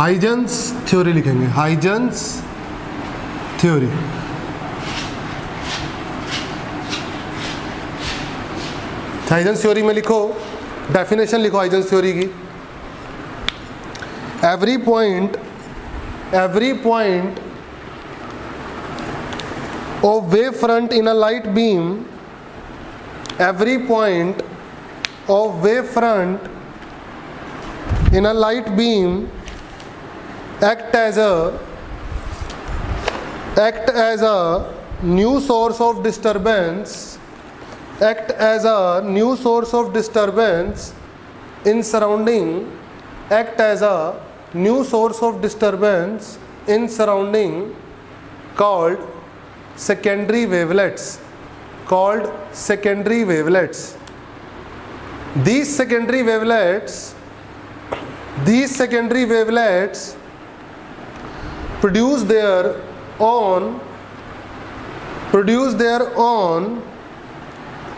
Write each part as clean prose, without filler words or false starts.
Huygens theory लिखेंगे, Huygens theory. Huygens theory में लिखो, डेफिनेशन लिखो हाइजेंस थ्योरी की। Every point of wave front in a light beam, every point of wave front in a light beam act as a new source of disturbance, act as a new source of disturbance in surrounding, act as a new source of disturbance in surrounding, called secondary wavelets, called secondary wavelets. These secondary wavelets produce their own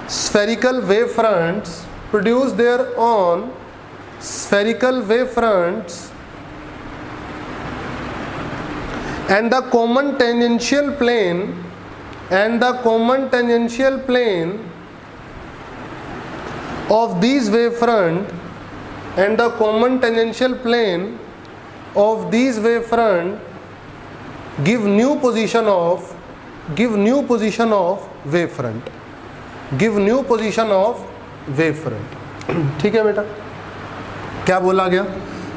spherical wavefronts, and the common tangential plane of these wavefront give new position of wavefront। ठीक है बेटा, क्या बोला गया?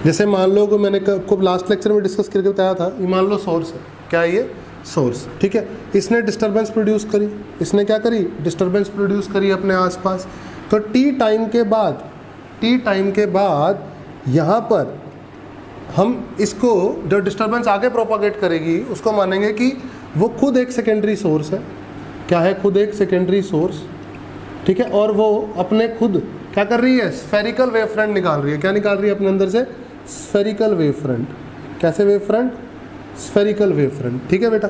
जैसे मान लो कि मैंने को लास्ट लेक्चर में डिस्कस करके बताया था, ये मान लो सोर्स है, क्या है ये? सोर्स। ठीक है, इसने डिस्टर्बेंस प्रोड्यूस करी, इसने क्या करी? डिस्टर्बेंस प्रोड्यूस करी अपने आसपास। तो टी टाइम के बाद यहाँ पर हम इसको जो डिस्टर्बेंस आगे प्रोपागेट करेगी उसको मानेंगे कि वो खुद एक सेकेंडरी सोर्स है। क्या है? खुद एक सेकेंडरी सोर्स। ठीक है, और वो अपने खुद क्या कर रही है? स्फेरिकल वेव फ्रंट निकाल रही है। क्या निकाल रही है अपने अंदर से? Spherical wave front. कैसे wave front? Spherical wave front. ठीक है बेटा,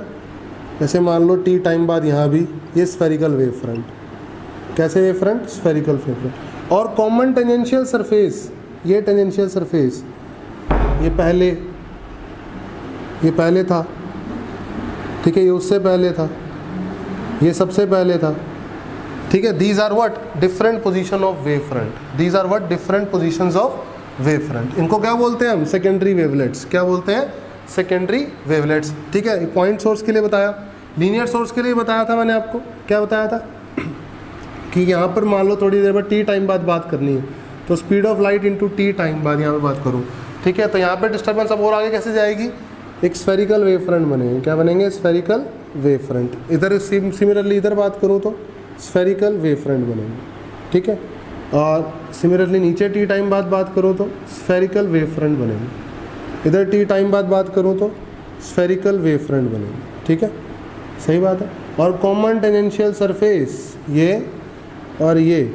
जैसे मान लो टी टाइम बाद यहाँ भी ये स्फेरिकल वेव फ्रंट। कैसे wave front? Spherical wave front. और कॉमन टेंजेंशियल सरफेस, ये टेंजेंशियल सरफेस ये पहले था। ठीक है, ये उससे पहले था, ये सबसे पहले था। ठीक है, these are what? Different position of wave front. These are what? Different positions of wave front. इनको क्या बोलते हैं हम? Secondary wavelets. क्या बोलते हैं? Secondary wavelets. ठीक है, पॉइंट सोर्स के लिए बताया, लीनियर सोर्स के लिए बताया था मैंने आपको। क्या बताया था? कि यहाँ पर मान लो थोड़ी देर बाद टी टाइम बाद बात करनी है, तो speed of light into T time बाद यहाँ पर बात करूँ। ठीक है, तो यहाँ पर डिस्टर्बेंस अब और आगे कैसे जाएगी? एक स्फेरिकल वेव फ्रंट बनेंगे। क्या बनेंगे? Spherical wave front. इधर सिमिलरली इधर बात करूँ तो स्फेरिकल वेव फ्रंट बनेंगे। ठीक है, और सिमिलरली नीचे टी टाइम बाद बात करूँ तो स्फेरिकल वेव फ्रंट बनेंगे। इधर टी टाइम बाद बात करूँ तो स्फेरिकल वेव फ्रंट बनेंगे। ठीक है, सही बात है। और कॉमन टेंजेंशियल सरफेस ये और ये।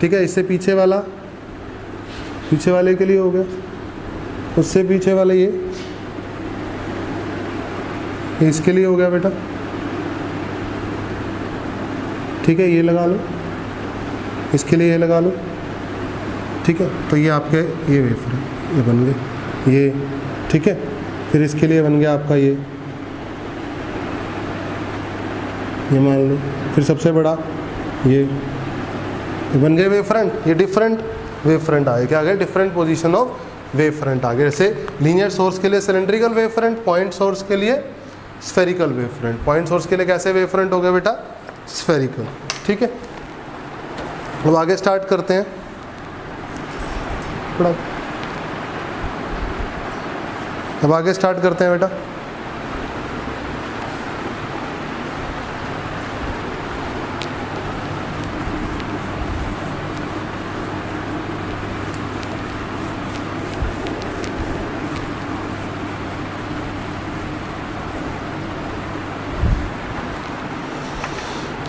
ठीक है, इससे पीछे वाले के लिए हो गया, उससे पीछे वाले ये इसके लिए हो गया बेटा। ठीक है, ये लगा लो, इसके लिए ये लगा लो। ठीक है, तो ये आपके ये वेफर ये बन गए ये। ठीक है, फिर इसके लिए बन गया आपका ये मान लो। फिर सबसे बड़ा ये बन गए वेव फ्रंट। ये डिफरेंट वेव फ्रंट आ गए। क्या आ गए? Different position of wave front आ गए। जैसे लीनियर सोर्स के लिए cylindrical wave front, point source के लिए spherical wave front. Point source के लिए कैसे वेव फ्रंट हो गया बेटा? स्फेरिकल। ठीक है, अब आगे स्टार्ट करते हैं थोड़ा। अब आगे स्टार्ट करते हैं बेटा।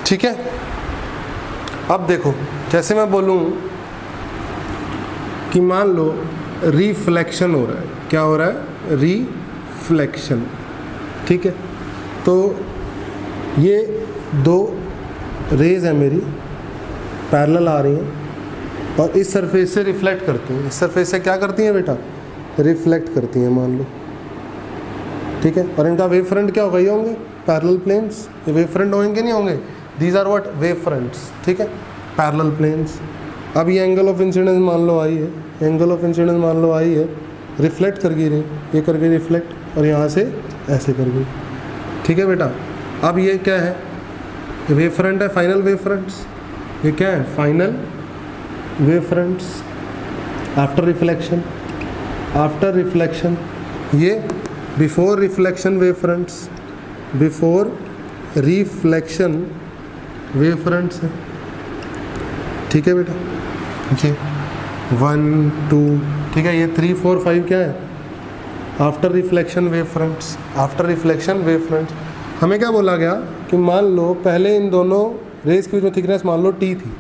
ठीक है, अब देखो, जैसे मैं बोलूं कि मान लो रिफ्लेक्शन हो रहा है। क्या हो रहा है? रिफ्लेक्शन। ठीक है, तो ये दो रेज है मेरी, पैरेलल आ रही हैं और इस सरफेस से रिफ्लेक्ट करती हैं। इस सरफेस से क्या करती हैं बेटा? रिफ्लेक्ट करती हैं मान लो, ठीक है। और इनका वेव फ्रंट क्या होगा, ये होंगे पैरेलल प्लेन्स, ये वेव फ्रंट होंगे नहीं होंगे, these are what wave fronts, ठीक है, पैरेलल प्लेन्स। अब ये एंगल ऑफ इंसिडेंस मान लो आई है, एंगल ऑफ इंसिडेंस मान लो आई है, रिफ्लेक्ट कर गई रे, ये कर गई रिफ्लेक्ट और यहाँ से ऐसे कर गई, ठीक है बेटा। अब ये क्या है, वेव फ्रंट है, फाइनल वेव फ्रंट्स, ये क्या है, final wave fronts after reflection, after reflection, ये before reflection wave fronts, before reflection wave fronts है, ठीक है बेटा। जी 1 2, ठीक है, ये 3 4 5 क्या है, after reflection wave fronts, after reflection wave fronts. हमें क्या बोला गया कि मान लो पहले इन दोनों रेज के बीच में थिकनेस मान लो t थी,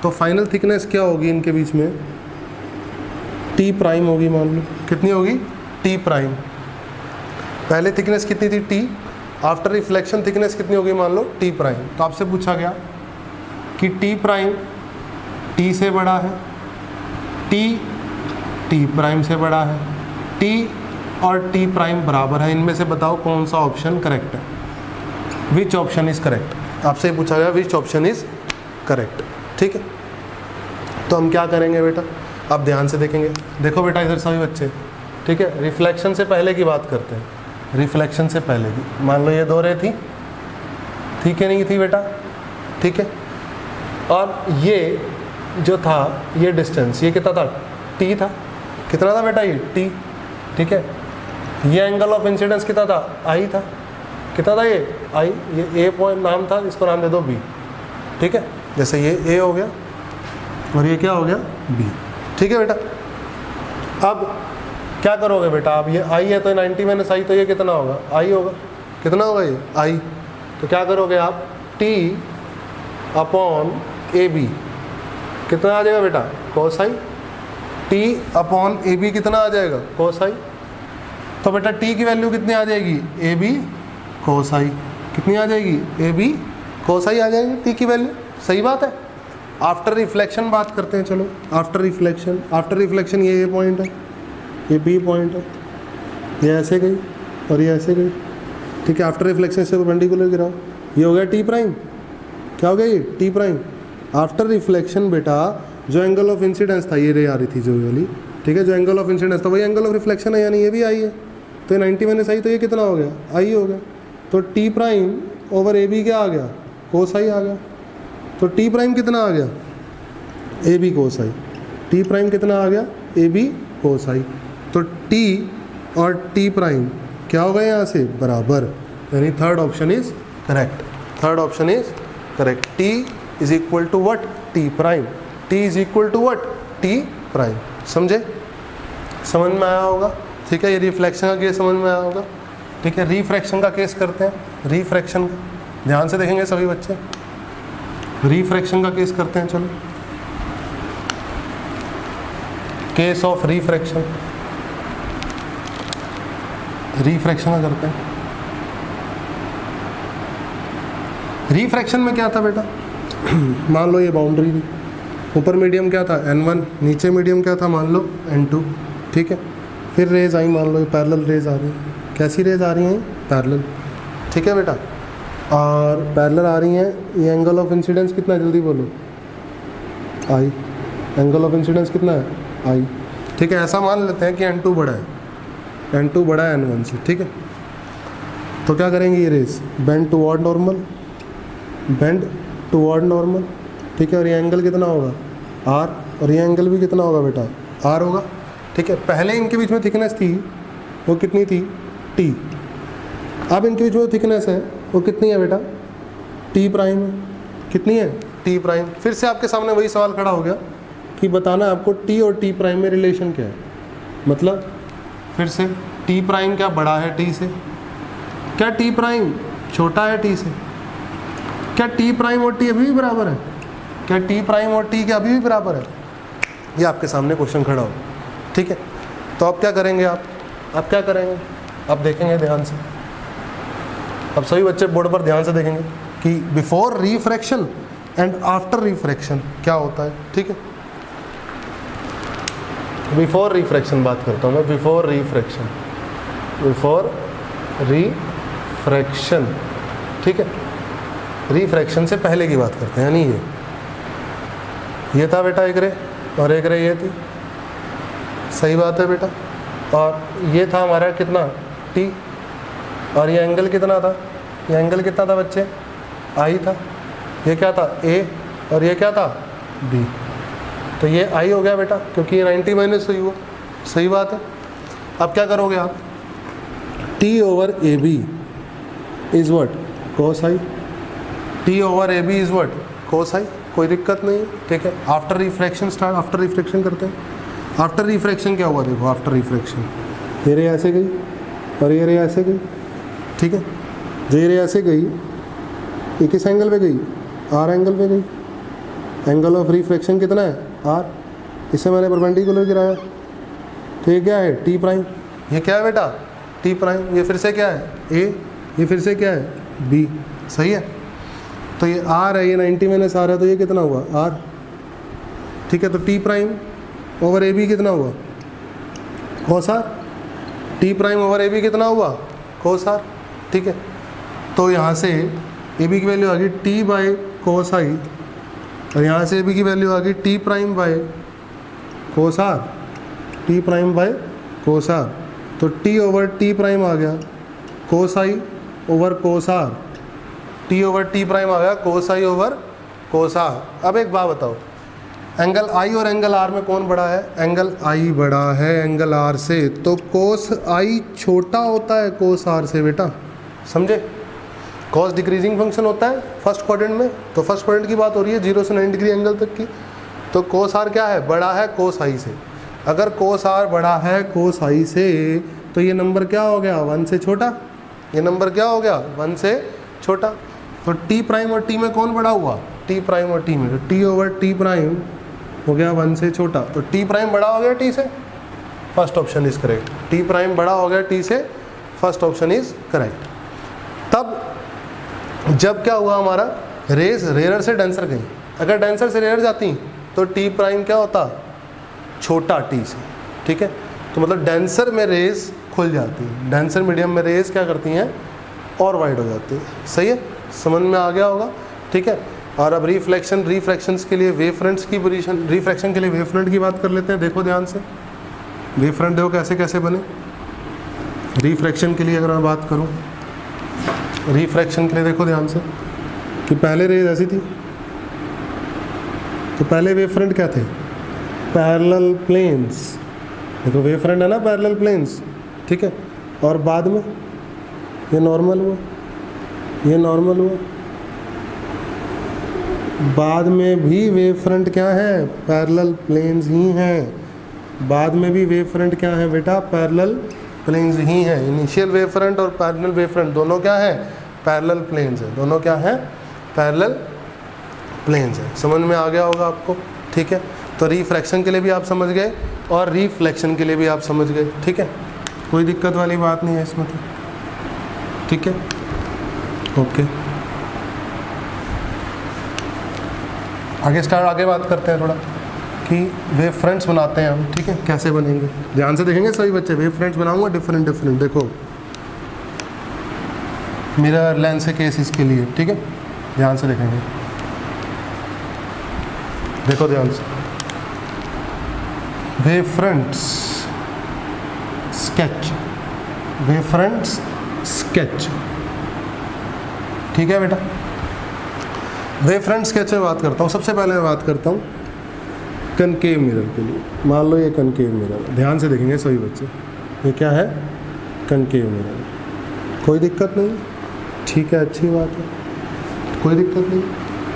तो फाइनल थिकनेस क्या होगी इनके बीच में, t प्राइम होगी, मान लो कितनी होगी, t प्राइम। पहले थिकनेस कितनी थी t, आफ्टर रिफ्लेक्शन थिकनेस कितनी होगी, मान लो t प्राइम। तो आपसे पूछा गया कि t प्राइम t से बड़ा है, t प्राइम से बड़ा है, t और t प्राइम बराबर है, इनमें से बताओ कौन सा ऑप्शन करेक्ट है, विच ऑप्शन इज करेक्ट, आपसे पूछा गया विच ऑप्शन इज करेक्ट, ठीक है। तो हम क्या करेंगे बेटा, आप ध्यान से देखेंगे, देखो बेटा इधर सभी बच्चे, ठीक है, रिफ्लेक्शन से पहले की बात करते हैं, रिफ्लेक्शन से पहले की, मान लो ये दो रे थी, ठीक है, नहीं थी बेटा, ठीक है, और ये जो था ये डिस्टेंस, ये कितना था, t था, कितना था बेटा ये t, ठीक है। ये एंगल ऑफ इंसिडेंस कितना था, i था, कितना था ये i, ये a पॉइंट नाम था, इसको नाम दे दो b, ठीक है, जैसे ये a हो गया और ये क्या हो गया b, ठीक है बेटा। अब क्या करोगे बेटा, अब ये i है तो 90 माइनस i, तो ये कितना होगा, i होगा, कितना होगा ये i, तो क्या करोगे आप, t अपॉन ए बी, कितना आ जाएगा बेटा, cos, t upon A B कितना आ जाएगा, कोसाई। तो बेटा t की वैल्यू कितनी आ जाएगी, ए बी कोसाई, कितनी आ जाएगी, ए बी कोसाई आ जाएगी t की वैल्यू, सही बात है। आफ्टर रिफ्लेक्शन बात करते हैं, चलो आफ्टर रिफ्लेक्शन, आफ्टर रिफ्लेक्शन ये पॉइंट है, ये बी पॉइंट है, ये ऐसे गई और ये ऐसे गई, ठीक है। आफ्टर रिफ्लेक्शन से परपेंडिकुलर गिराओ, ये हो गया टी प्राइम, क्या हो गया ये टी प्राइम। आफ्टर रिफ्लेक्शन बेटा जो एंगल ऑफ इंसिडेंस था, ये रे आ रही थी जो वाली, ठीक है, जो एंगल ऑफ इंसिडेंस था वही एंगल ऑफ रिफ्लेक्शन है, यानी ये भी आई है, तो 90 माइनस आई, तो ये कितना हो गया, आई हो गया। तो T prime over A B क्या आ गया, कोसाई आ गया। तो टी प्राइम कितना आ गया, A B cos, T prime कितना आ गया, ए बी कोसाई। तो टी और टी प्राइम क्या हो गए यहाँ से, बराबर, यानी third option is correct, third option is correct. T is equal to what, T prime, T is equal to what, T prime. समझे, समझ में आया होगा, ठीक है। ये रिफ्लेक्शन का केस समझ में आया होगा, ठीक है। रिफ्रैक्शन का केस करते हैं, रिफ्रैक्शन का ध्यान से देखेंगे सभी बच्चे, रिफ्रैक्शन का केस करते हैं। चलो, केस ऑफ रिफ्रैक्शन, रिफ्रैक्शन का करते हैं। रिफ्रैक्शन में क्या था बेटा, मान लो ये बाउंड्री थी, ऊपर मीडियम क्या था n1, नीचे मीडियम क्या था, मान लो n2, ठीक है। फिर रेज आई, मान लो ये पैरेलल रेज आ रही है, कैसी रेज आ रही हैं, पैरेलल, ठीक है बेटा। और पैरेलल आ रही हैं, ये एंगल ऑफ इंसिडेंस कितना है, जल्दी बोलो, आई, एंगल ऑफ इंसिडेंस कितना है, आई, ठीक है। ऐसा मान लेते हैं कि n2 बड़ा है, n2 बड़ा है n1 से, ठीक है। तो क्या करेंगे, ये rays bend toward normal, bend toward normal, ठीक है। और ये एंगल कितना होगा, आर, और ये एंगल भी कितना होगा बेटा, आर होगा, ठीक है। पहले इनके बीच में थिकनेस थी, वो कितनी थी, टी। अब इनके बीच में थिकनेस है, वो कितनी है बेटा, टी प्राइम है, कितनी है, टी प्राइम। फिर से आपके सामने वही सवाल खड़ा हो गया कि बताना आपको टी और टी प्राइम में रिलेशन क्या है। मतलब फिर से टी प्राइम क्या बड़ा है टी से, क्या टी प्राइम छोटा है टी से, क्या टी प्राइम और टी अभी भी बराबर है, क्या टी प्राइम और टी क्या अभी भी बराबर है, ये आपके सामने क्वेश्चन खड़ा हो, ठीक है। तो अब क्या करेंगे, आप क्या करेंगे, आप देखेंगे ध्यान से, अब सभी बच्चे बोर्ड पर ध्यान से देखेंगे कि before refraction and after refraction क्या होता है, ठीक है। बिफोर रिफ्रैक्शन बात करता हूँ मैं, बिफोर रिफ्रैक्शन, बिफोर रिफ्रैक्शन, ठीक है, रिफ्रैक्शन से पहले की बात करते हैं। यानी ये था बेटा एक रे, और एक रे ये थी, सही बात है बेटा। और ये था हमारा कितना t, और ये एंगल कितना था, ये एंगल कितना था बच्चे, I था। ये क्या था A, और ये क्या था B। तो ये I हो गया बेटा, क्योंकि ये 90 माइनस हुई वो, सही बात है। अब क्या करोगे आप, T over AB is what, cos I, T over AB is what, cos I, कोई दिक्कत नहीं है, ठीक है। After refraction start, after refraction करते हैं। आफ्टर रिफ्रैक्शन क्या हुआ देखो, आफ्टर रिफ्रैक्शन ये रे ऐसे गई और ये रे ऐसे गई, ठीक है। जो ये रे ऐसे गई ये किस एंगल पे गई, R एंगल पे गई। एंगल ऑफ रिफ्रैक्शन कितना है, R, इसे मैंने परपेंडिकुलर गिराया, तो ये क्या है T प्राइम, ये क्या है बेटा T प्राइम, ये फिर से क्या है A, ये फिर से क्या है B, सही है। तो ये R है, ये 90 माइनस R है, तो ये कितना हुआ R, ठीक है। तो T प्राइम ओवर AB कितना हुआ, cos R, T prime over AB कितना हुआ, cos R, ठीक है। तो यहाँ से AB की वैल्यू आ गई T बाई cos I, और यहाँ से AB की वैल्यू आ गई T prime by cos R, T prime by cos R। तो T ओवर T प्राइम आ गया cos I over cos R, T over T prime आ गया cos I over cos R। अब एक बात बताओ, एंगल I और एंगल R में कौन बड़ा है, एंगल I बड़ा है एंगल R से, तो cos I छोटा होता है cos R से बेटा, समझे। cos डिक्रीजिंग फंक्शन होता है फर्स्ट क्वाड्रेंट में, तो फर्स्ट क्वाड्रेंट की बात हो रही है 0 से 90 डिग्री एंगल तक की, तो cos R क्या है, बड़ा है cos I से। अगर cos R बड़ा है cos I से, तो ये नंबर क्या हो गया 1 से छोटा, ये नंबर क्या हो गया 1 से छोटा। तो T प्राइम और T में कौन बड़ा हुआ, T प्राइम और T में, तो T ओवर T प्राइम हो गया 1 से छोटा, तो T प्राइम बड़ा हो गया T से, first option is correct. T prime बड़ा हो गया T से, फर्स्ट ऑप्शन इज करेक्ट। तब जब क्या हुआ हमारा, रेज रेयर से डेंसर गई, अगर डेंसर से रेयर जाती तो T प्राइम क्या होता, छोटा T से, ठीक है। तो मतलब डेंसर में रेज खुल जाती है, डेंसर मीडियम में रेज क्या करती हैं और वाइड हो जाती है, सही है, समझ में आ गया होगा, ठीक है। और अब रिफ्रैक्शंस के लिए वेव फ्रंट्स की पोजीशन, रिफ्रैक्शन के लिए वेव फ्रंट की बात कर लेते हैं। देखो ध्यान से, वेव फ्रंट देखो कैसे कैसे बने। रिफ्रैक्शन के लिए अगर मैं बात करूं, रिफ्रैक्शन के लिए देखो ध्यान से कि पहले रेज ऐसी थी, तो पहले वेव फ्रंट क्या थे, पैरेलल प्लेन्स, देखो वेव फ्रंट है ना पैरेलल प्लेन्स, ठीक है। और बाद में ये नॉर्मल हुआ, ये नॉर्मल हुआ, बाद में भी वेव फ्रंट क्या है, पैरेलल प्लेन्स ही हैं, बाद में भी वेव फ्रंट क्या है बेटा, पैरेलल प्लेन्स ही हैं। इनिशियल वेव फ्रंट और पैरेलल वेव फ्रंट दोनों क्या है, पैरेलल प्लेन्स है, दोनों क्या है, पैरेलल प्लेन्स है। समझ में आ गया होगा आपको, ठीक है। तो रिफ्रैक्शन के लिए भी आप समझ गए और रिफ्लेक्शन के लिए भी आप समझ गए, ठीक है, कोई दिक्कत वाली बात नहीं है इसमें, तो ठीक है, ओके। आगे बात करते हैं थोड़ा कि वेव फ्रंट्स बनाते हैं हम, ठीक है, कैसे बनेंगे, ध्यान से देखेंगे सभी बच्चे। वेव फ्रंट्स बनाऊंगा डिफरेंट डिफरेंट, देखो मिरर लेंस है केस इसके लिए, ठीक है, ध्यान से देखेंगे, देखो ध्यान से। Wave fronts sketch, wave fronts sketch, ठीक है बेटा। वेव फ्रंट स्केच में बात करता हूँ, सबसे पहले मैं बात करता हूँ कनकेव मिरर के लिए। मान लो ये कनकेव मिरर, ध्यान से देखेंगे सभी बच्चे, ये क्या है, कनकेव मिरर, कोई दिक्कत नहीं, ठीक है, अच्छी बात है, कोई दिक्कत नहीं।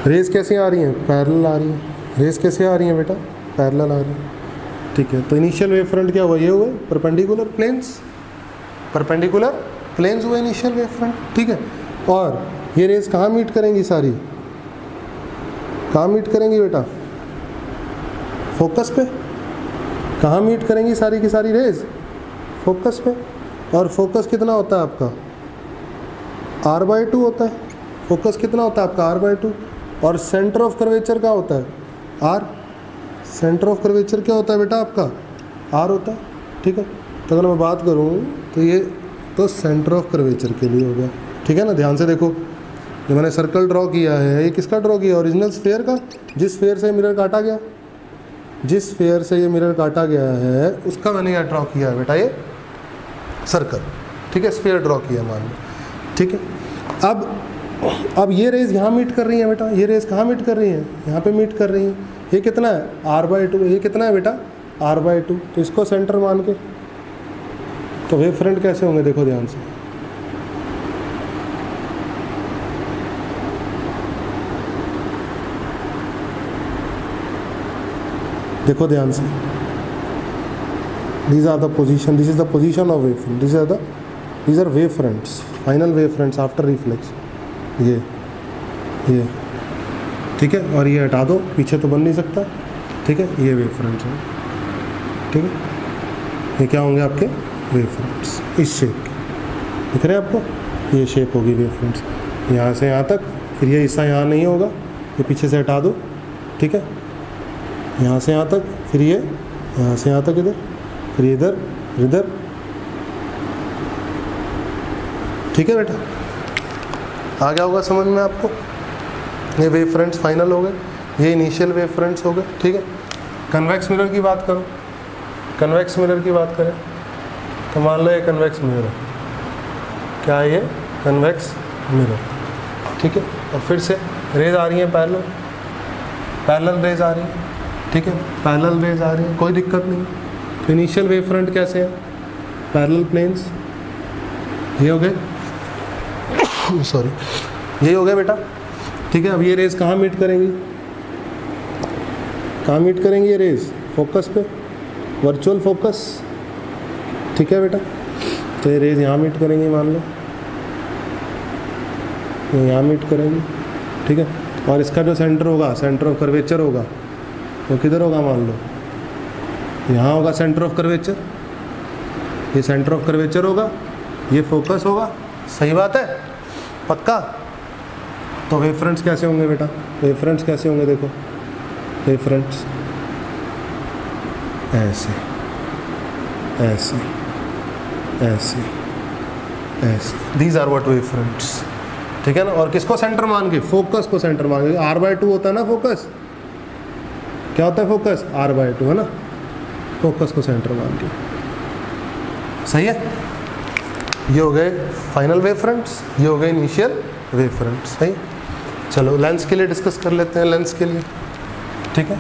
रेज कैसे आ रही हैं, पैरेलल आ रही हैं, रेज कैसे आ रही हैं बेटा, पैरेलल आ रही हैं, ठीक है। तो इनिशियल वेव फ्रंट क्या हुआ, ये हुए परपेंडिकुलर प्लेन्स, परपेंडिकुलर प्लेन्स हुए इनिशियल वेव फ्रंट, ठीक है। और ये रेज कहाँ मीट करेंगी, सारी कहाँ मीट करेंगी बेटा, फोकस पे, कहाँ मीट करेंगी सारी की सारी रेज, फोकस पे। और फोकस कितना होता है आपका, r/2 होता है, फोकस कितना होता है आपका r/2। और सेंटर ऑफ कर्वेचर क्या होता है, r, सेंटर ऑफ कर्वेचर क्या होता है बेटा आपका आर होता है, ठीक है। तो अगर मैं बात करूँ तो ये तो सेंटर ऑफ कर्वेचर के लिए हो गया, ठीक है ना। ध्यान से देखो, जो मैंने सर्कल ड्रॉ किया है ये किसका ड्रॉ किया, ओरिजिनल स्फीयर का। जिस स्फीयर से मिरर काटा गया, जिस स्फीयर से ये मिरर काटा गया है उसका मैंने यहाँ ड्रॉ किया है बेटा, ये सर्कल, ठीक है, स्फीयर ड्रॉ किया मान लो, ठीक है। अब ये रेज यहाँ मीट कर रही है बेटा, ये रेज कहाँ मीट कर रही है, यहाँ पे मीट कर रही है। ये कितना है, r/2, ये कितना है बेटा, r/2। तो इसको सेंटर मान के तो वेव फ्रंट कैसे होंगे, देखो ध्यान से, देखो ध्यान से, these are the position, this is the position of wave front, these are wave fronts, final wave fronts after reflex, ये ठीक है। और ये हटा दो, पीछे तो बन नहीं सकता, ठीक है। ये वेव फ्रंट्स हैं, ठीक है। ये क्या होंगे आपके वेव फ्रंट्स, इस शेप के, दिख रहे हैं आपको, ये शेप होगी वेव फ्रंट्स, यहाँ से यहाँ तक। फिर ये हिस्सा यहाँ नहीं होगा, ये पीछे से हटा दो, ठीक है, यहाँ से यहाँ तक। फिर ये यहाँ से यहाँ तक इधर, फिर इधर इधर, ठीक है बेटा। आ गया होगा समझ में आपको। ये वेव फ्रंट्स फाइनल हो गए, ये इनिशियल वेव फ्रंट्स हो गए, ठीक है। कन्वेक्स मिरर की बात करो, कन्वेक्स मिरर की बात करें तो मान लो ये कन्वेक्स मिरर है, क्या है ये, कन्वेक्स मिरर, ठीक है। और फिर से रेज आ रही हैं पैरेलल रेज आ रही है, ठीक है, पैरेलल रेज आ रही है, कोई दिक्कत नहीं। तो इनिशियल वेव फ्रंट कैसे है, पैरेलल प्लेन्स, ये हो गए सॉरी, ये हो गया बेटा, ठीक है। अब ये रेज कहाँ मीट करेंगी, कहाँ मीट करेंगी ये रेज, फोकस पे, वर्चुअल फोकस, ठीक है बेटा। तो ये रेज यहाँ मीट करेंगी, मान लो ये यहाँ मीट करेंगी, ठीक है। और इसका जो सेंटर होगा, सेंटर ऑफ कर्वेचर होगा, वो किधर होगा, मान लो यहाँ होगा सेंटर ऑफ कर्वेचर, ये सेंटर ऑफ कर्वेचर होगा, ये फोकस होगा, सही बात है, पक्का। तो वेव फ्रंट्स कैसे होंगे बेटा, वेव फ्रंट्स कैसे होंगे, देखो वेव फ्रंट्स ऐसे ऐसे ऐसे ऐसे, these are what wave fronts, ठीक है ना। और किसको सेंटर मान के, फोकस को सेंटर मान के, r/2 होता है ना फोकस, क्या होता है फोकस, r/2 है ना, फोकस को सेंटर मान के, सही है। ये हो गए फाइनल वेव फ्रंट्स, ये हो गए इनिशियल वेव फ्रंट्स, सही। चलो लेंस के लिए डिस्कस कर लेते हैं, लेंस के लिए, ठीक है।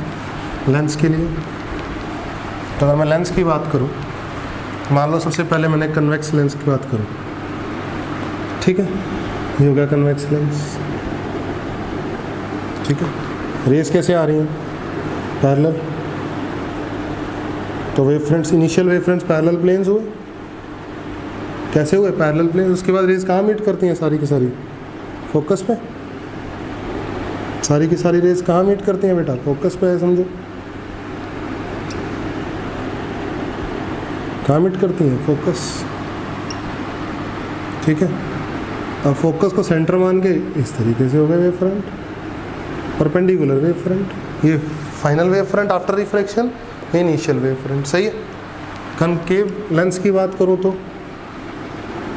लेंस के लिए तो अगर मैं लेंस की बात करूं, मान लो सबसे पहले मैंने कन्वेक्स लेंस की बात करूं, ठीक है, ये हो गया कन्वेक्स लेंस, ठीक है। रेज कैसे आ रही हैं, पैरेलल, तो wave fronts, initial wave fronts parallel planes हुए, कैसे हुए, पैरेलल प्लेन। उसके बाद रेज कहाँ मीट करती हैं, सारी की सारी फोकस पे, सारी की सारी रेज कहाँ मीट करती हैं बेटा, फोकस पे है, समझो कहाँ मीट करती हैं, फोकस, ठीक है। अब फोकस को सेंटर मान के इस तरीके से हो गए wave front, perpendicular wave front, ये final wave front after refraction, ये इनिशियल वेव फ्रंट, सही है। कनकेव लेंस की बात करूँ तो,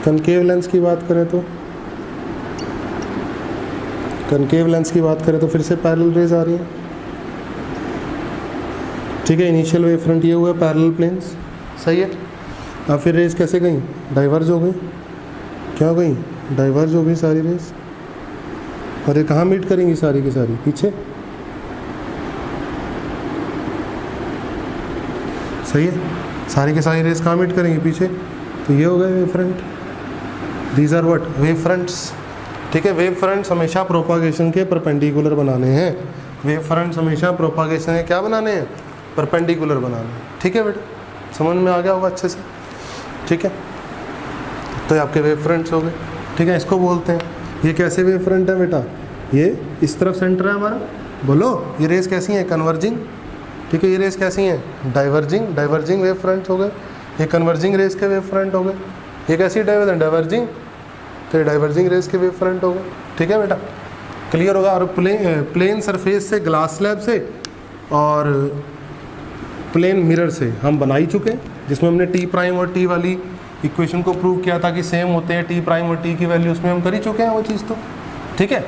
कनकेव लेंस की बात करें तो, कनकेव लेंस की बात करें तो फिर से पैरेलल रेज आ रही है, ठीक है। इनिशियल वेव फ्रंट ये हुआ पैरेलल प्लेन्स, सही है। अब फिर रेज कैसे गई, डाइवर्ज हो गई, क्या हो गई, डाइवर्ज हो गई सारी रेज। और ये कहाँ मीट करेंगी, सारी की सारी पीछे, सही है। सारी की सारी रेज कहाँ मीट करेंगी, पीछे। तो ये हो गए wave front, these are what wave fronts, ठीक है। वेव फ्रंट्स हमेशा प्रोपागेशन के परपेंडिकुलर बनाने हैं, वेव फ्रंट्स हमेशा प्रोपागेशन के क्या बनाने हैं, परपेंडिकुलर बनाने हैं, ठीक है बेटा, समझ में आ गया होगा अच्छे से, ठीक है। तो ये आपके वेव फ्रंट्स हो गए, ठीक है। इसको बोलते हैं, ये कैसे वेव फ्रंट है बेटा, ये इस तरफ सेंटर है हमारा, बोलो ये रेज कैसी हैं, कन्वर्जिंग, ठीक है। ये रेज कैसी हैं, डाइवर्जिंग, डाइवर्जिंग वेव फ्रंट हो गए। ये कन्वर्जिंग रेज के वेव फ्रंट हो गए। ये कैसी डाइवर्जिंग, डाइवर्जिंग, तो ये डाइवर्जिंग रेज के वेव फ्रंट हो गए, ठीक है बेटा, क्लियर होगा। और प्लेन सरफेस से, ग्लास स्लैब से और प्लेन मिरर से हम बना ही चुके हैं, जिसमें हमने टी प्राइम और टी वाली इक्वेशन को प्रूव किया था कि सेम होते हैं टी प्राइम और टी की वैल्यू, उसमें हम कर ही चुके हैं वो चीज़ तो, ठीक है।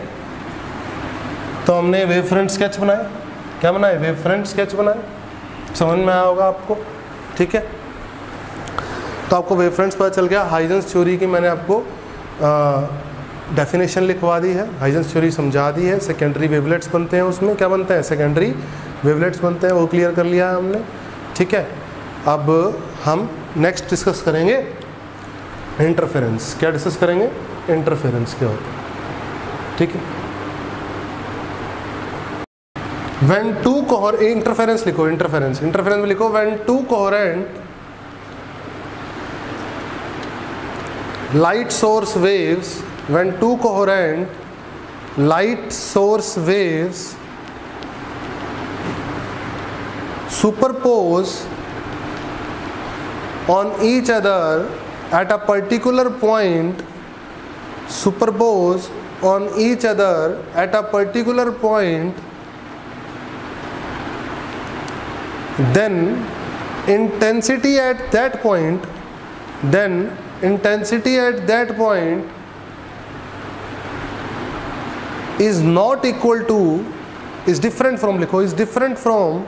तो हमने वेव फ्रंट स्केच बनाए, क्या बनाए, वेव फ्रंट स्केच बनाए, समझ में आया होगा आपको, ठीक है। तो आपको वेव फ्रंट्स पता चल गया। हाइजेंस थ्योरी की मैंने आपको डेफिनेशन लिखवा दी है, हाइजेंस थ्योरी समझा दी है। सेकेंडरी वेवलेट्स बनते हैं, उसमें क्या बनते हैं, सेकेंडरी वेवलेट्स बनते हैं, वो क्लियर कर लिया है हमने, ठीक है। अब हम नेक्स्ट डिस्कस करेंगे इंटरफेरेंस। क्या डिस्कस करेंगे, इंटरफेरेंस क्या होता है, ठीक है। When two coherent, इंटरफेरेंस लिखो, इंटरफेरेंस में लिखो when two coherent light source waves, when two coherent light source waves superpose on each other at a particular point, superpose on each other at a particular point, then intensity at that point is not equal to, is different from, लिखो, is different from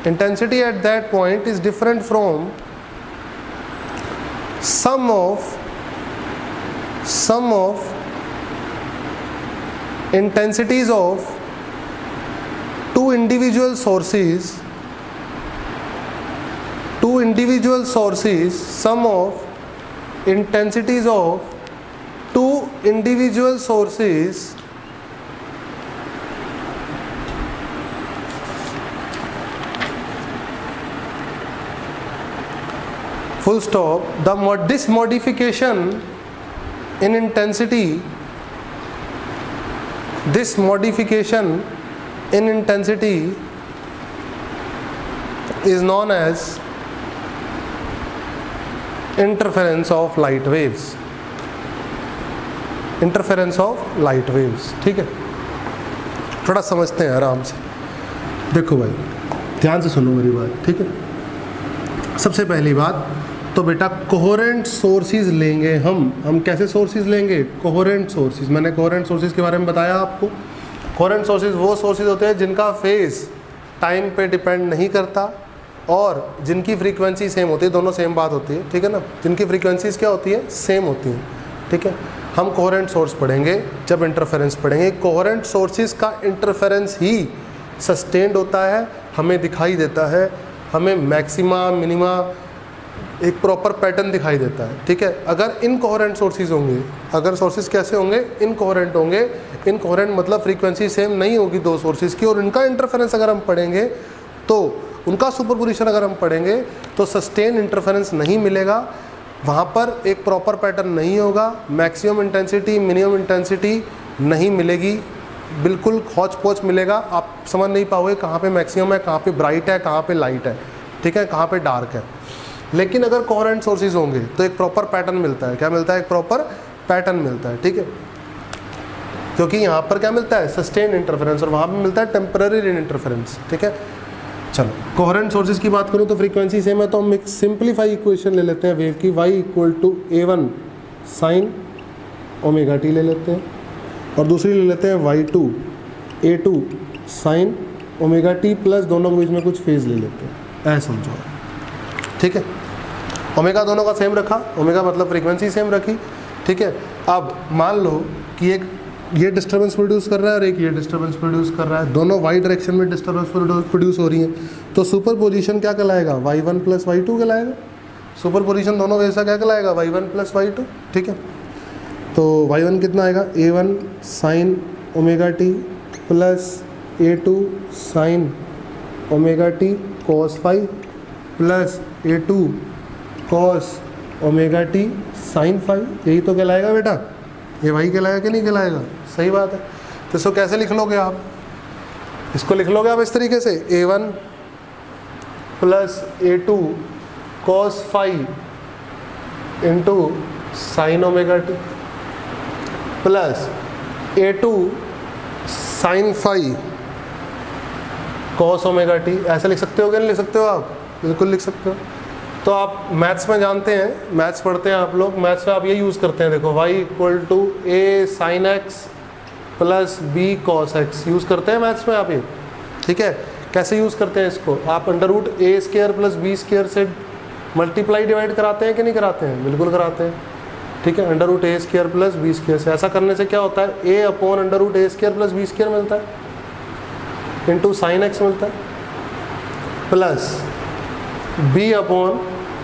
intensity at that point is different from sum of intensities of two individual sources, sum of intensities of two individual sources full stop. This modification in intensity, is known as interference of light waves, ठीक है। थोड़ा समझते हैं आराम से, देखो भाई ध्यान से सुनो मेरी बात, ठीक है। सबसे पहली बात तो बेटा कोहेरेंट सोर्सेज लेंगे हम कैसे सोर्सेज लेंगे, कोहेरेंट सोर्सेज। मैंने कोहेरेंट सोर्सेज के बारे में बताया आपको। कोहेरेंट सोर्सेज वो सोर्सेज होते हैं जिनका फेज टाइम पे डिपेंड नहीं करता और जिनकी फ्रीक्वेंसी सेम होती है, दोनों सेम बात होती है, ठीक है ना। जिनकी फ्रीक्वेंसीज क्या होती है, सेम होती हैं, ठीक है। हम कोहेरेंट सोर्स पढ़ेंगे जब इंटरफेरेंस पढ़ेंगे। कोहेरेंट सोर्सेज का इंटरफेरेंस ही सस्टेन्ड होता है, हमें दिखाई देता है, हमें मैक्सिमा मिनिमा एक प्रॉपर पैटर्न दिखाई देता है, ठीक है। अगर इनकोहेरेंट सोर्सेज होंगे, अगर सोर्सेज कैसे होंगे, इनकोहेरेंट होंगे। इनकोहेरेंट मतलब फ्रीक्वेंसी सेम नहीं होगी दो सोर्सेज की, और इनका इंटरफेरेंस अगर हम पढ़ेंगे तो उनका सुपरपोजिशन अगर हम पढ़ेंगे तो सस्टेन इंटरफेरेंस नहीं मिलेगा, वहाँ पर एक प्रॉपर पैटर्न नहीं होगा, मैक्सिमम इंटेंसिटी मिनिमम इंटेंसिटी नहीं मिलेगी, बिल्कुल हौच पौच मिलेगा। आप समझ नहीं पाओगे कहाँ पे मैक्सिमम है, कहाँ पे ब्राइट है, कहाँ पे लाइट है, ठीक है, कहाँ पे डार्क है। लेकिन अगर कोहेरेंट सोर्सेज होंगे तो एक प्रॉपर पैटर्न मिलता है। क्या मिलता है, एक प्रॉपर पैटर्न मिलता है, ठीक है। क्योंकि यहाँ पर क्या मिलता है, सस्टेन इंटरफेरेंस, और वहाँ पे मिलता है टेम्पररी इंटरफेरेंस, ठीक है। चलो कोहेरेंट सोर्सेज की बात करूँ तो फ्रीक्वेंसी सेम है, तो हम एक सिंप्लीफाई इक्वेशन ले लेते हैं वेव की, y = a1 sin ω t ले लेते हैं, और दूसरी ले लेते हैं y2 a2 sin ω t plus दोनों के बीच में कुछ फेज ले लेते हैं, ऐसा समझो, ठीक है। ओमेगा दोनों का सेम रखा, ओमेगा मतलब फ्रीक्वेंसी सेम रखी, ठीक है। अब मान लो कि एक ये डिस्टर्बेंस प्रोड्यूस कर रहा है और एक ये डिस्टर्बेंस प्रोड्यूस कर रहा है, दोनों वाई डायरेक्शन में डिस्टर्बेंस प्रोड्यूस हो रही हैं, तो सुपर पोजिशन क्या कहलाएगा, y1 + y2 कहलाएगा। सुपर पोजिशन दोनों वैसा क्या कहलाएगा, y1 + y2, ठीक है। तो y1 कितना आएगा, a1 sin ω t plus a2 sin ω t cos phi plus a2 cos ω t sin phi, यही तो कहलाएगा बेटा, ये वही कहलाएगा कि नहीं कहलाएगा, सही बात है। तो इसको कैसे लिख लोगे आप, इसको लिख लोगे आप इस तरीके से, a1 + a2 cos phi into sin ω t plus a2 sin phi cos omega T. ऐसे लिख सकते हो क्या, नहीं लिख सकते हो आप? बिल्कुल लिख सकते हो। तो आप मैथ्स में जानते हैं, मैथ्स पढ़ते हैं आप लोग, मैथ्स में आप ये यूज़ करते हैं, देखो y equal to a sin x plus b cos x use करते हैं मैथ्स में आप ये, ठीक है। कैसे यूज़ करते हैं इसको? आप अंडर रूट ए स्क्वायर प्लस बी स्क्वायर से मल्टीप्लाई डिवाइड कराते हैं कि नहीं कराते हैं? बिल्कुल कराते हैं, ठीक है। अंडर रूट ए स्क्वायर प्लस बी स्क्वायर से ऐसा करने से क्या होता है, a upon under root A square plus B square मिलता है इंटू साइन एक्स मिलता है, plus b upon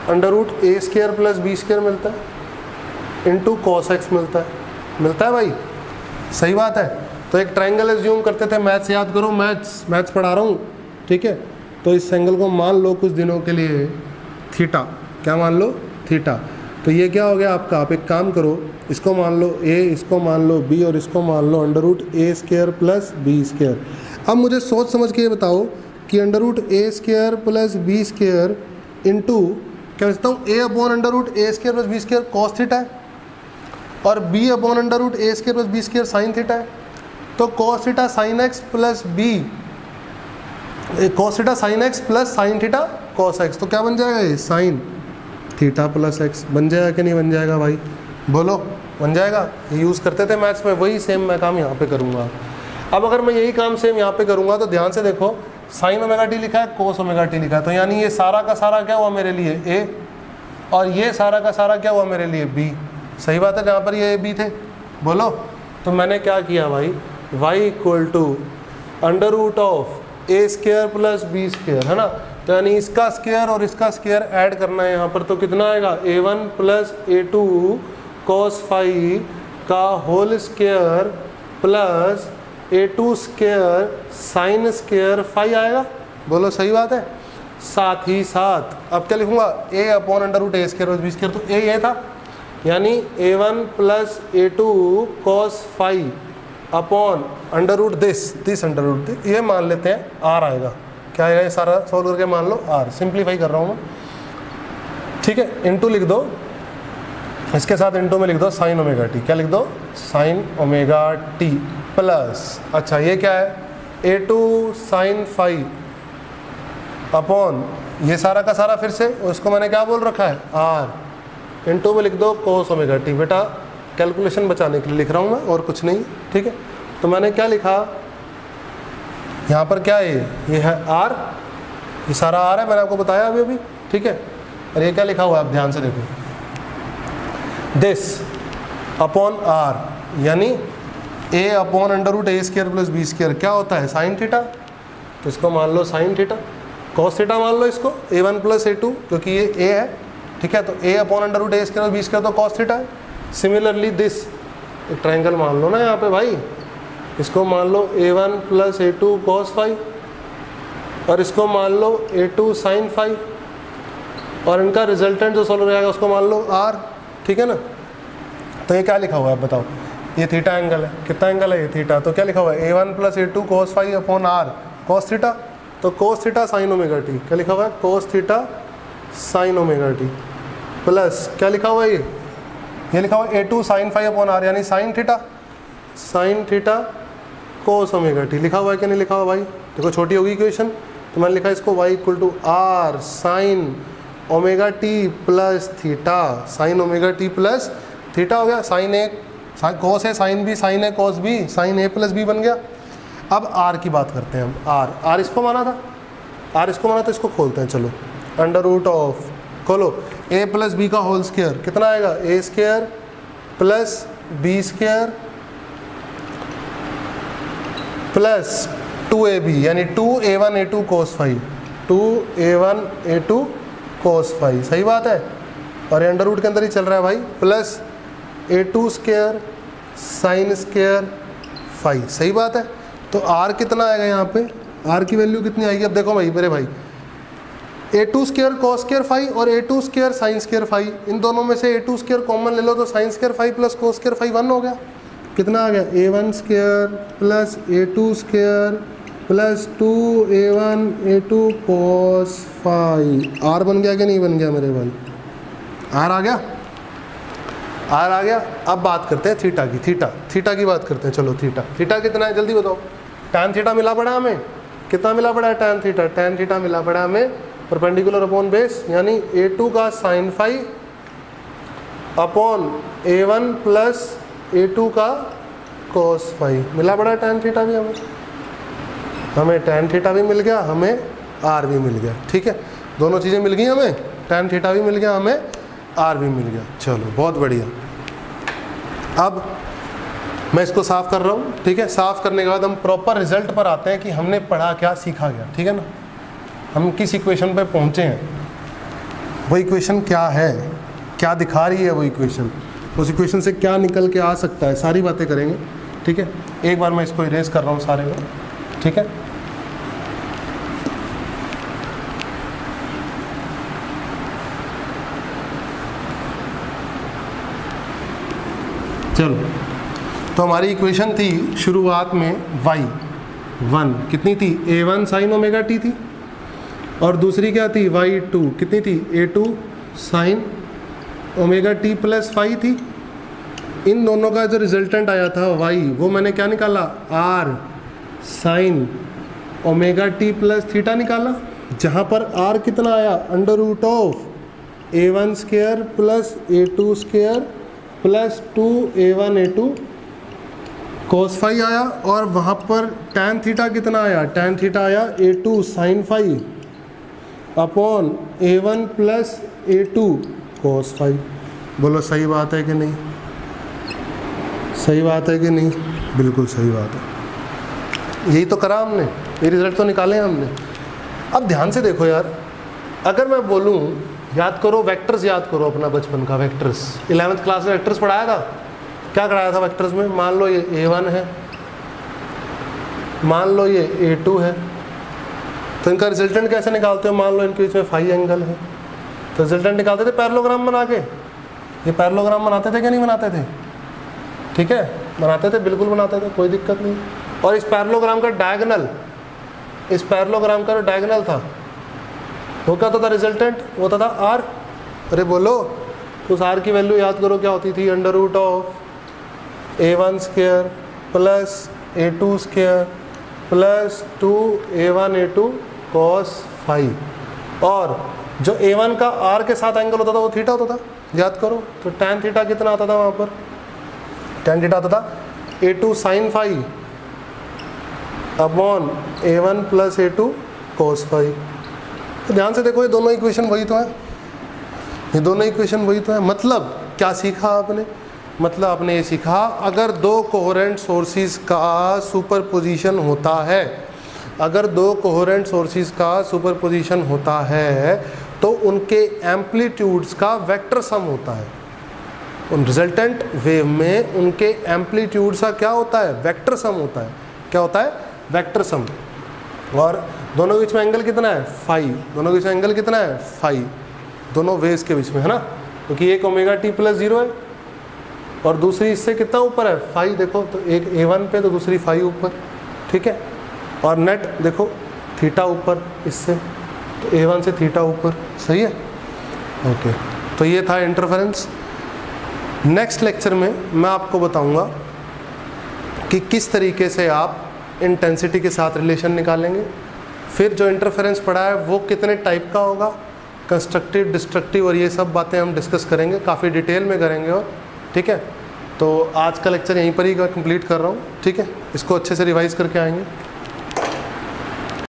under root ए स्क्वायर प्लस बी स्क्वायर मिलता है इंटू कॉस एक्स मिलता है भाई, सही बात है। तो एक ट्रायंगल एज्यूम करते थे, मैथ्स याद करो, मैथ्स पढ़ा रहा हूँ, ठीक है। तो इस एंगल को मान लो कुछ दिनों के लिए थीटा, क्या मान लो? थीटा। तो ये क्या हो गया आपका, आप एक काम करो, इसको मान लो a, इसको मान लो b और इसको मान लो अंडर रूट ए स्क्वायर प्लस बी स्क्वायर। अब मुझे सोच समझ के ये बताओ कि अंडर रूट ए square plus B square into क्या लिखता हूँ, a upon under root A square plus B square cos theta है और b अपॉन अंडर रूट ए square plus B square sine theta है। तो cos theta sine x plus b, cos theta sine x plus sine theta cos x, तो क्या बन जाएगा ये, sine theta plus x. बन जाएगा कि नहीं बन जाएगा भाई, बोलो? बन जाएगा। ये यूज़ करते थे मैथ्स में, वही सेम मैं काम यहाँ पे करूँगा। अब अगर मैं यही काम सेम यहाँ पे करूँगा तो ध्यान से देखो, साइन ओमेगा टी लिखा है, कोस ओमेगा टी लिखा है, तो यानी ये सारा का सारा क्या हुआ मेरे लिए, ए, और ये सारा का सारा क्या हुआ मेरे लिए, बी। सही बात है, जहाँ पर ये ए बी थे, बोलो। तो मैंने क्या किया भाई, y equal to under root of A square plus B square, है ना। तो यानी इसका स्क्वायर और इसका स्क्वायर ऐड करना है यहाँ पर, तो कितना आएगा, a1 plus a2 cos phi का whole square plus a2 square sine square phi आएगा, बोलो सही बात है। साथ ही साथ अब क्या लिखूंगा, a upon under root A square plus B square, तो a ये था, यानी a1 plus a2 cos phi upon under root this under root, ये मान लेते हैं r आएगा, क्या आएगा, ये सारा सॉल्व करके मान लो r, सिंप्लीफाई कर रहा हूँ मैं, ठीक है। इंटू लिख दो, इसके साथ इंटू में लिख दो साइन ओमेगा टी, क्या लिख दो, साइन ओमेगा टी प्लस, अच्छा ये क्या है, a2 साइन फाई अपॉन ये सारा का सारा फिर से, उसको मैंने क्या बोल रखा है, r, इंटू में लिख दो कोस ओमेगा टी। बेटा कैलकुलेशन बचाने के लिए लिख रहा हूँ मैं, और कुछ नहीं, ठीक है। तो मैंने क्या लिखा यहाँ पर, क्या है ये है r, ये सारा r है, मैंने आपको बताया अभी, ठीक है। और ये क्या लिखा हुआ है, आप ध्यान से देखो, दिस अपॉन r, यानी a upon under root A square plus B square क्या होता है, साइन थीटा, तो इसको मान लो साइन थीटा, कॉस थीटा मान लो इसको, a1 प्लस a2, क्योंकि ये a है, ठीक है। तो a upon under root A square B square तो कॉस थीटा है। सिमिलरली दिस, एक ट्रायंगल मान लो ना यहाँ पे भाई, इसको मान लो a1 plus a2 cos phi और इसको मान लो a2 sin फाई, और इनका रिजल्टेंट जो सॉल्व हो जाएगा उसको मान लो r, ठीक है ना। तो ये क्या लिखा हुआ है बताओ, ये थीटा एंगल है, कितना एंगल है ये, थीटा। तो क्या लिखा हुआ है, a1 plus a2 cos phi upon r cos theta, तो cos theta sine omega T, क्या लिखा हुआ है, cos theta sine omega T plus क्या लिखा हुआ है, ये लिखा हुआ है a2 sine phi upon r, यानी sine theta cos omega T. लिखा हुआ है कि नहीं लिखा हुआ भाई, देखो छोटी होगी इक्वेशन, तो मैंने लिखा इसको y equal to r sine omega T plus theta, sine omega T plus theta हो गया, साइन ए कोस है, sine B sine A cos B, sine A plus B बन गया। अब r की बात करते हैं हम, r इसको माना था, तो इसको खोलते हैं, चलो। अंडर रूट ऑफ, खोलो, a प्लस बी का होल स्क्वायर कितना आएगा, a square plus B square plus 2ab, यानी 2a1 a2 cos phi, 2a1 a2 cos phi, सही बात है। और ये अंडर रूट के अंदर ही चल रहा है भाई, plus a2 square sine square phi, सही बात है। तो r कितना आएगा यहाँ पे, r की वैल्यू कितनी आएगी, अब देखो भाई मेरे भाई, a2 square cos square phi और a2 square sine square phi, इन दोनों में से a2 स्क्वायर कॉमन ले लो तो sine square phi plus cos square phi 1 हो गया। कितना आ गया, a1 square plus a2 square plus 2a1 a2 cos phi, r बन गया कि नहीं बन गया मेरे भाई, r आ गया, r आ गया। अब बात करते हैं थीटा की, थीटा की बात करते हैं, चलो। थीटा कितना है जल्दी बताओ, tan थीटा मिला पड़ा हमें, कितना मिला पड़ा है tan थीटा, tan थीटा मिला पड़ा है हमें परपेंडिकुलर अपॉन बेस, यानी a2 का sin phi upon a1 plus a2 का cos फाई, मिला पड़ा है tan थीटा भी हमें tan थीटा भी मिल गया, हमें r भी मिल गया। ठीक है, दोनों चीज़ें मिल गई हमें, tan थीटा भी मिल गया, हमें r भी मिल गया। चलो बहुत बढ़िया। अब मैं इसको साफ कर रहा हूँ। ठीक है, साफ करने के बाद हम प्रॉपर रिजल्ट पर आते हैं कि हमने पढ़ा क्या, सीखा गया। ठीक है ना, हम किस इक्वेशन पे पहुँचे हैं, वो इक्वेशन क्या है, क्या दिखा रही है वो इक्वेशन, उस इक्वेशन से क्या निकल के आ सकता है, सारी बातें करेंगे। ठीक है, एक बार मैं इसको इरेज कर रहा हूँ सारे को। ठीक है, चलो, तो हमारी इक्वेशन थी शुरुआत में y1 कितनी थी, a1 sin ओमेगा t थी, और दूसरी क्या थी y2 कितनी थी, a2 sin omega t plus phi थी। इन दोनों का जो रिजल्टेंट आया था y, वो मैंने क्या निकाला, r sin omega t plus theta निकाला, जहाँ पर r कितना आया, under root of a1 square plus a2 square plus 2a1 a2 cos phi आया, और वहाँ पर tan थीटा कितना आया, tan थीटा आया a2 sin phi upon a1 plus a2 cos phi. बोलो सही बात है कि नहीं, सही बात है कि नहीं, बिल्कुल सही बात है। यही तो करा हमने, ये रिजल्ट तो निकाले हमने। अब ध्यान से देखो यार, अगर मैं बोलूँ याद करो वेक्टर्स, याद करो अपना बचपन का वेक्टर्स, 11th क्लास में वेक्टर्स पढ़ाया था। क्या कराया था वेक्टर्स में, मान लो ये a1 है, मान लो ये a2 है, तो इनका रिजल्टेंट कैसे निकालते हो, मान लो इनके बीच में फाई एंगल है, तो रिजल्टेंट निकालते थे पैरेललोग्राम बना के। ये पैरेललोग्राम बनाते थे कि नहीं बनाते थे, ठीक है बनाते थे, बिल्कुल बनाते थे, कोई दिक्कत नहीं। और इस पैरेललोग्राम का डायगोनल, इस पैरेललोग्राम का जो डायगोनल था वो क्या होता था, रिजल्टेंट होता था आर। अरे बोलो, तो उस आर की वैल्यू याद करो क्या होती थी, under root of a1 square plus a2 square plus 2a1 a2 cos phi. और जो a1 का r के साथ एंगल होता था वो थीटा होता था, याद करो। तो tan थीटा कितना आता था वहाँ पर, tan थीटा आता था a2 sin phi upon a1 plus a2 cos phi. तो ध्यान से देखो, ये दोनों इक्वेशन वही तो है, ये दोनों इक्वेशन वही तो है। मतलब क्या सीखा आपने, मतलब आपने ये सीखा, अगर दो कोहेरेंट सोर्सेज का सुपरपोजिशन होता है, अगर दो कोहेरेंट सोर्सेज का सुपरपोजिशन होता है तो उनके एम्पलीट्यूड्स का वेक्टर सम होता है। उन रिजल्टेंट वेव में उनके एम्पलीट्यूड्स का क्या होता है, वेक्टर सम होता है। क्या होता है, वेक्टर सम। और दोनों के बीच में एंगल कितना है, फाई, दोनों के बीच में एंगल कितना है, फाई, दोनों वेव्स के बीच में, है ना, क्योंकि एक ओमेगा टी प्लस 0 है और दूसरी इससे कितना ऊपर है, फाई। देखो तो एक a1 पे तो दूसरी फाई ऊपर, ठीक है। और नेट देखो थीटा ऊपर इससे, तो a1 से थीटा ऊपर, सही है, ओके। तो ये था इंटरफेरेंस। नेक्स्ट लेक्चर में मैं आपको बताऊंगा कि किस तरीके से आप इंटेंसिटी के साथ रिलेशन निकालेंगे। फिर जो इंटरफेरेंस पढ़ा है वो कितने टाइप का होगा, कंस्ट्रक्टिव, डिस्ट्रक्टिव, और ये सब बातें हम डिस्कस करेंगे, काफ़ी डिटेल में करेंगे। और ठीक है, तो आज का लेक्चर यहीं पर ही कंप्लीट कर रहा हूँ, ठीक है। इसको अच्छे से रिवाइज करके आएंगे।